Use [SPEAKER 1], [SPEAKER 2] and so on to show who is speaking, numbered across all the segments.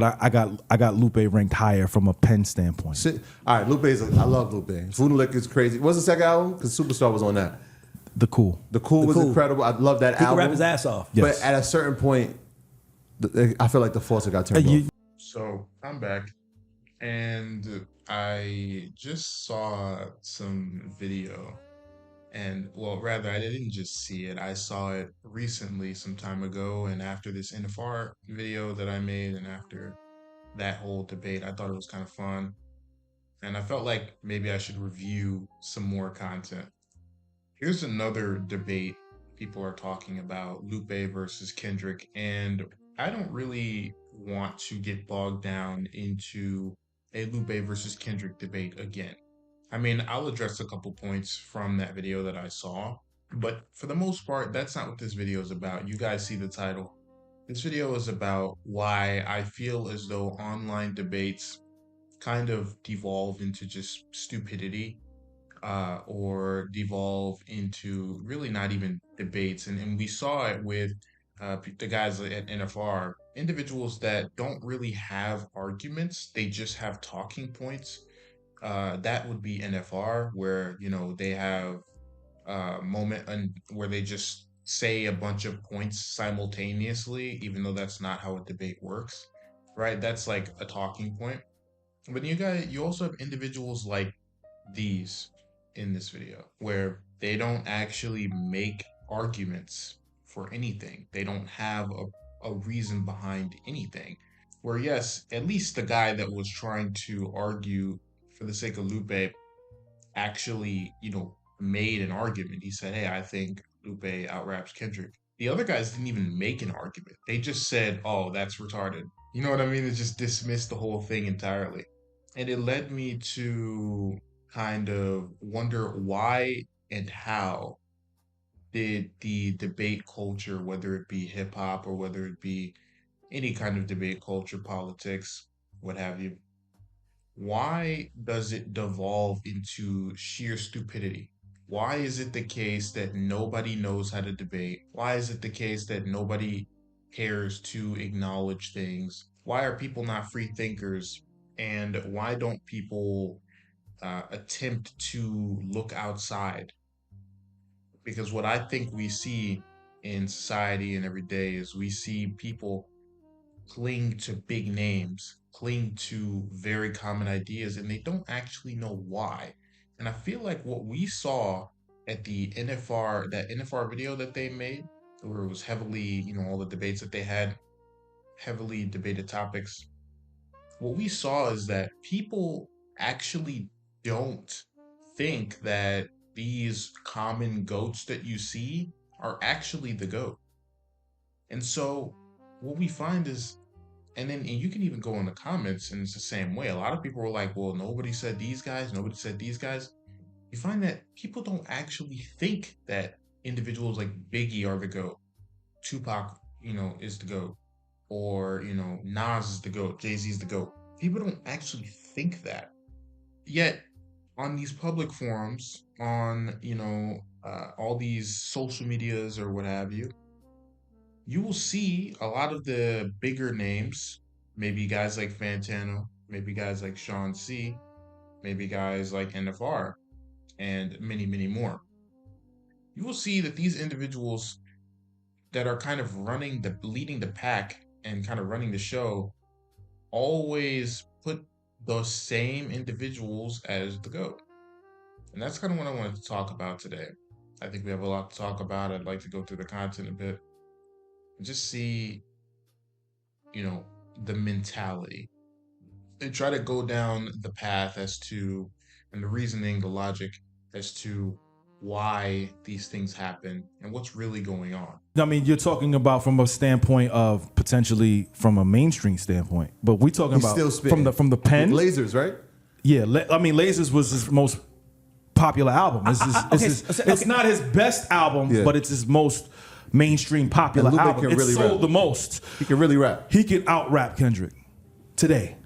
[SPEAKER 1] But I got Lupe ranked higher from a pen standpoint.
[SPEAKER 2] Shit. All right, I love Lupe. Food and Liquor is crazy. What's the second album? Because Superstar was on that.
[SPEAKER 1] The Cool
[SPEAKER 2] was incredible. I love that
[SPEAKER 3] He
[SPEAKER 2] album.
[SPEAKER 3] could rap his ass off.
[SPEAKER 1] Yes.
[SPEAKER 2] But at a certain point, I feel like the faucet got turned off.
[SPEAKER 4] So I'm back, and I just saw some video, and well, rather I didn't just see it. I saw it recently, some time ago, and after this NFR video that I made, and after that whole debate, I thought it was kind of fun, and I felt like maybe I should review some more content. Here's another debate people are talking about, Lupe versus Kendrick, and I don't really want to get bogged down into a Lupe versus Kendrick debate again. I mean, I'll address a couple points from that video that I saw, but for the most part, that's not what this video is about. You guys see the title. This video is about why I feel as though online debates kind of devolve into just stupidity, or devolve into really not even debates. And we saw it with the guys at NFR, individuals that don't really have arguments, they just have talking points. That would be NFR, where, you know, they have a moment where they just say a bunch of points simultaneously, even though that's not how a debate works, right? That's like a talking point. But you also have individuals like these in this video, where they don't actually make arguments for anything. They don't have a reason behind anything. Where yes, at least the guy that was trying to argue for the sake of Lupe actually, you know, made an argument. He said, hey, I think Lupe outraps Kendrick. The other guys didn't even make an argument. They just said, oh, that's retarded. You know what I mean? They just dismissed the whole thing entirely. And it led me to kind of wonder why and how did the debate culture, whether it be hip hop or whether it be any kind of debate culture, politics, what have you, why does it devolve into sheer stupidity? Why is it the case that nobody knows how to debate? Why is it the case that nobody cares to acknowledge things? Why are people not free thinkers? And why don't people attempt to look outside? Because what I think we see in society and every day is we see people cling to big names, cling to very common ideas, and they don't actually know why. And I feel like what we saw at the that NFR video that they made, where it was heavily, you know, all the debates that they had, heavily debated topics, what we saw is that people actually don't think that these common goats that you see are actually the goat. And so what we find is, and you can even go in the comments and it's the same way. A lot of people were like, well, nobody said these guys, nobody said these guys. You find that people don't actually think that individuals like Biggie are the GOAT, Tupac, you know, is the GOAT, or, you know, Nas is the GOAT, Jay-Z is the GOAT. People don't actually think that. Yet, on these public forums, on, you know, all these social medias or what have you, you will see a lot of the bigger names, maybe guys like Fantano, maybe guys like Sean C, maybe guys like NFR, and many, many more. You will see that these individuals that are kind of leading the pack and kind of running the show always put those same individuals as the GOAT. And that's kind of what I wanted to talk about today. I think we have a lot to talk about. I'd like to go through the content a bit and just see, you know, the mentality. And try to go down the path as to, and the reasoning, the logic as to why these things happen and what's really going on.
[SPEAKER 1] I mean, you're talking about from a standpoint of potentially from a mainstream standpoint, but we're talking about from the pen.
[SPEAKER 2] Lasers, right?
[SPEAKER 1] Yeah, I mean, Lasers was his most popular album. It's not his best album, but it's his most mainstream popular album. It really sold the most.
[SPEAKER 2] He can really rap.
[SPEAKER 1] He can out-rap Kendrick today.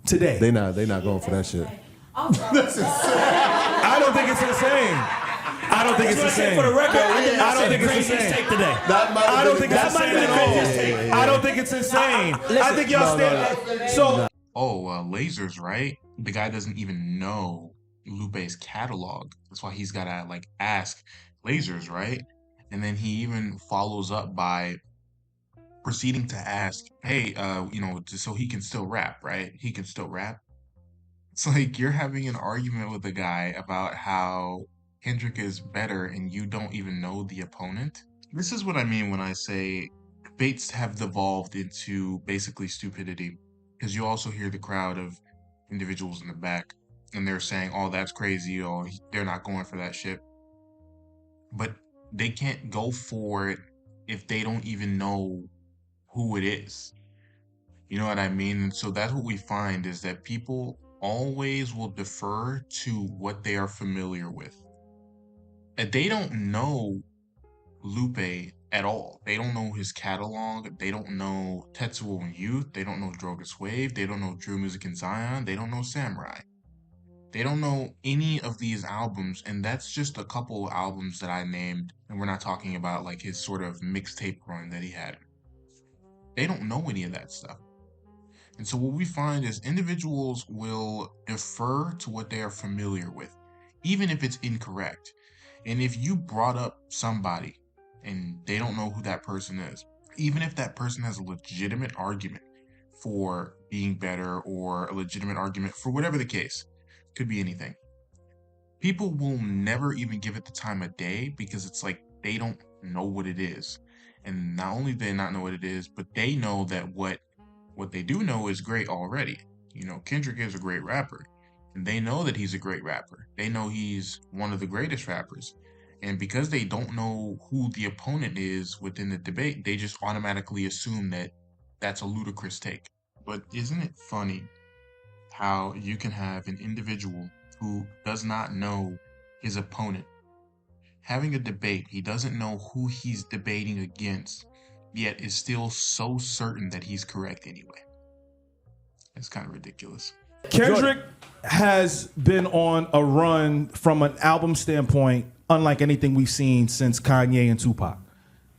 [SPEAKER 2] They not going for that shit.
[SPEAKER 1] I don't think it's insane. I don't think it's insane.
[SPEAKER 3] For the record,
[SPEAKER 1] I don't think it's insane.
[SPEAKER 3] Today.
[SPEAKER 1] I don't think it's insane at all. I don't think it's insane. I think y'all stand. So.
[SPEAKER 4] Oh, lasers, right? The guy doesn't even know Lupe's catalog. That's why he's gotta like ask lasers, right? And then he even follows up by proceeding to ask, hey, so he can still rap, right? He can still rap. It's like you're having an argument with a guy about how Kendrick is better and you don't even know the opponent. This is what I mean when I say debates have devolved into basically stupidity. Because you also hear the crowd of individuals in the back and they're saying, oh, that's crazy, or they're not going for that shit. But they can't go for it if they don't even know who it is. You know what I mean? And so that's what we find is that people always will defer to what they are familiar with. And they don't know Lupe at all. They don't know his catalog. They don't know Tetsuo and Youth. They don't know Drogas Wave. They don't know Drew Music and Zion. They don't know Samurai. They don't know any of these albums, and that's just a couple of albums that I named, and we're not talking about like his sort of mixtape run that he had. They don't know any of that stuff. And so what we find is individuals will defer to what they are familiar with, even if it's incorrect. And if you brought up somebody and they don't know who that person is, even if that person has a legitimate argument for being better or a legitimate argument for whatever the case, could be anything, people will never even give it the time of day because it's like they don't know what it is. And not only do they not know what it is, but they know that what they do know is great already. You know, Kendrick is a great rapper. And they know that he's a great rapper. They know he's one of the greatest rappers. And because they don't know who the opponent is within the debate, they just automatically assume that that's a ludicrous take. But isn't it funny how you can have an individual who does not know his opponent having a debate, he doesn't know who he's debating against, yet is still so certain that he's correct anyway. It's kind of ridiculous.
[SPEAKER 1] Kendrick has been on a run from an album standpoint unlike anything we've seen since Kanye and Tupac,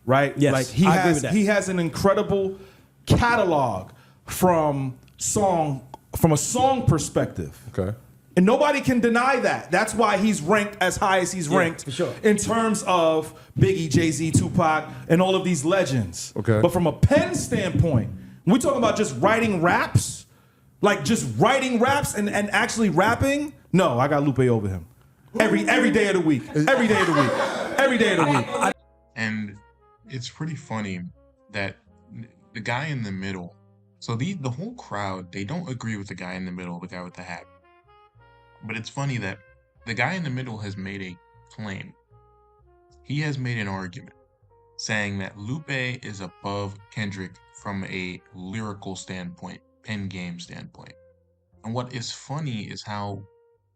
[SPEAKER 1] right?
[SPEAKER 3] Yes,
[SPEAKER 1] like
[SPEAKER 3] I agree with that.
[SPEAKER 1] He has an incredible catalog from a song perspective.
[SPEAKER 2] Okay.
[SPEAKER 1] And nobody can deny that. That's why he's ranked as high as he's ranked
[SPEAKER 3] for sure.
[SPEAKER 1] in terms of Biggie, Jay-Z, Tupac, and all of these legends.
[SPEAKER 2] Okay.
[SPEAKER 1] But from a pen standpoint, when we talk about just writing raps, like just writing raps and actually rapping, no, I got Lupe over him. Every day of the week. Every day of the week. Every day of the week.
[SPEAKER 4] And it's pretty funny that the guy in the middle, so the whole crowd, they don't agree with the guy in the middle, the guy with the hat. But it's funny that the guy in the middle has made a claim. He has made an argument saying that Lupe is above Kendrick from a lyrical standpoint, pen game standpoint. And what is funny is how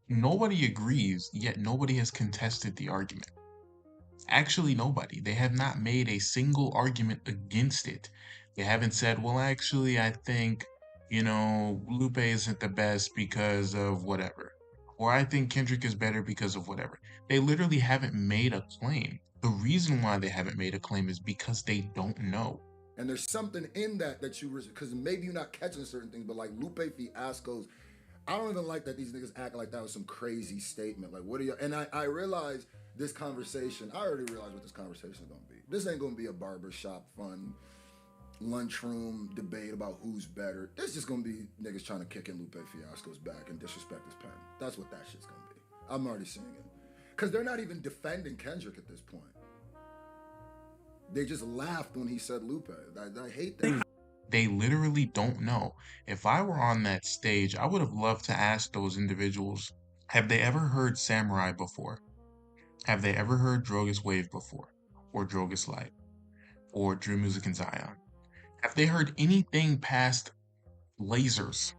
[SPEAKER 4] nobody agrees, yet nobody has contested the argument. Actually, nobody. They have not made a single argument against it. They haven't said, well, actually, I think, Lupe isn't the best because of whatever. Or I think Kendrick is better because of whatever. They literally haven't made a claim. The reason why they haven't made a claim is because they don't know.
[SPEAKER 5] And there's something in that because maybe you're not catching certain things, but like Lupe Fiasco's, I don't even like that these niggas act like that was some crazy statement. Like, what are you? And I realize this conversation, I already realized what this conversation is going to be. This ain't going to be a barbershop fun, lunchroom debate about who's better. This is just going to be niggas trying to kick in Lupe Fiasco's back and disrespect his pen. That's what that shit's going to be. I'm already seeing it. Because they're not even defending Kendrick at this point. They just laughed when he said Lupe. I hate that.
[SPEAKER 4] They literally don't know. If I were on that stage, I would have loved to ask those individuals, have they ever heard Samurai before? Have they ever heard Drogas Wave before? Or Drogas Light? Or Drew Music and Zion? Have they heard anything past Lasers?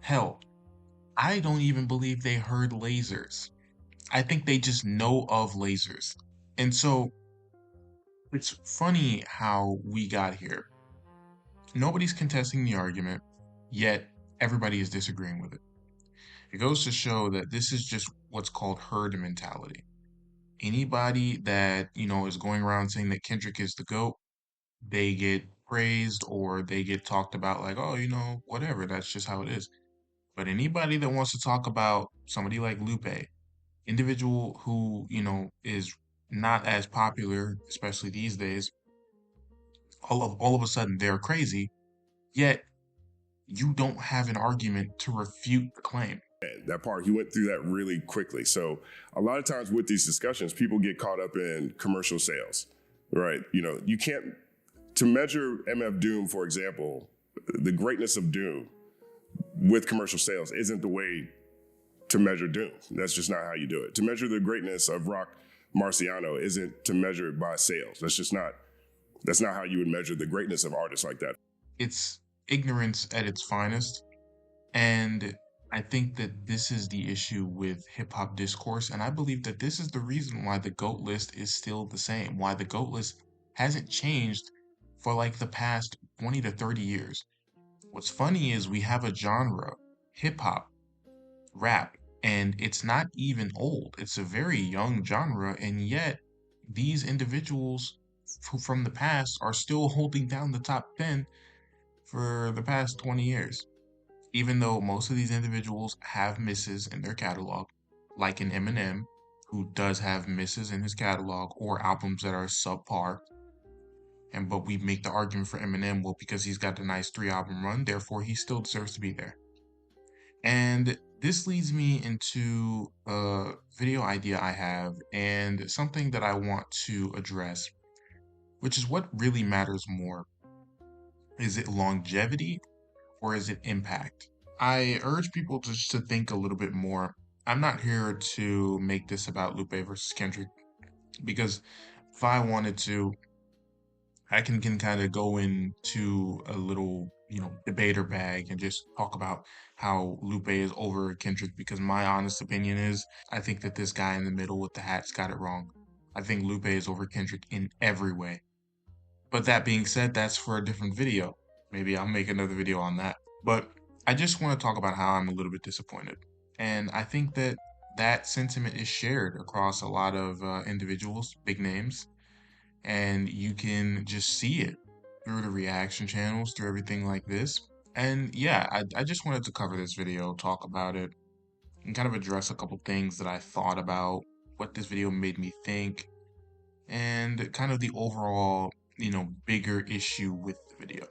[SPEAKER 4] Hell, I don't even believe they heard Lasers. I think they just know of Lasers. And so, it's funny how we got here. Nobody's contesting the argument, yet everybody is disagreeing with it. It goes to show that this is just what's called herd mentality. Anybody that, is going around saying that Kendrick is the GOAT, they get praised or they get talked about like, oh, whatever, that's just how it is. But anybody that wants to talk about somebody like Lupe, individual who, is not as popular, especially these days, all of a sudden they're crazy, yet you don't have an argument to refute the claim.
[SPEAKER 3] That part, he went through that really quickly. So a lot of times with these discussions, people get caught up in commercial sales, right? You can't, to measure MF Doom, for example, the greatness of Doom with commercial sales isn't the way to measure Doom. That's just not how you do it. To measure the greatness of Rock Marciano isn't to measure it by sales. That's not how you would measure the greatness of artists like that.
[SPEAKER 4] It's ignorance at its finest. And I think that this is the issue with hip hop discourse. And I believe that this is the reason why the GOAT list is still the same, why the GOAT list hasn't changed for like the past 20 to 30 years. What's funny is we have a genre, hip hop, rap, and it's not even old. It's a very young genre, and yet these individuals from the past are still holding down the top 10 for the past 20 years. Even though most of these individuals have misses in their catalog, like an Eminem, who does have misses in his catalog or albums that are subpar. But we make the argument for Eminem, well, because he's got a nice 3 album run, therefore he still deserves to be there. And this leads me into a video idea I have and something that I want to address, which is what really matters more. Is it longevity or is it impact? I urge people just to think a little bit more. I'm not here to make this about Lupe versus Kendrick because if I wanted to, I can kind of go into a little, debater bag and just talk about how Lupe is over Kendrick because my honest opinion is I think that this guy in the middle with the hat's got it wrong. I think Lupe is over Kendrick in every way. But that being said, that's for a different video. Maybe I'll make another video on that. But I just want to talk about how I'm a little bit disappointed. And I think that that sentiment is shared across a lot of individuals, big names, and you can just see it through the reaction channels, through everything like this. And yeah, I just wanted to cover this video, talk about it, and kind of address a couple things that I thought about, what this video made me think, and kind of the overall, bigger issue with the video.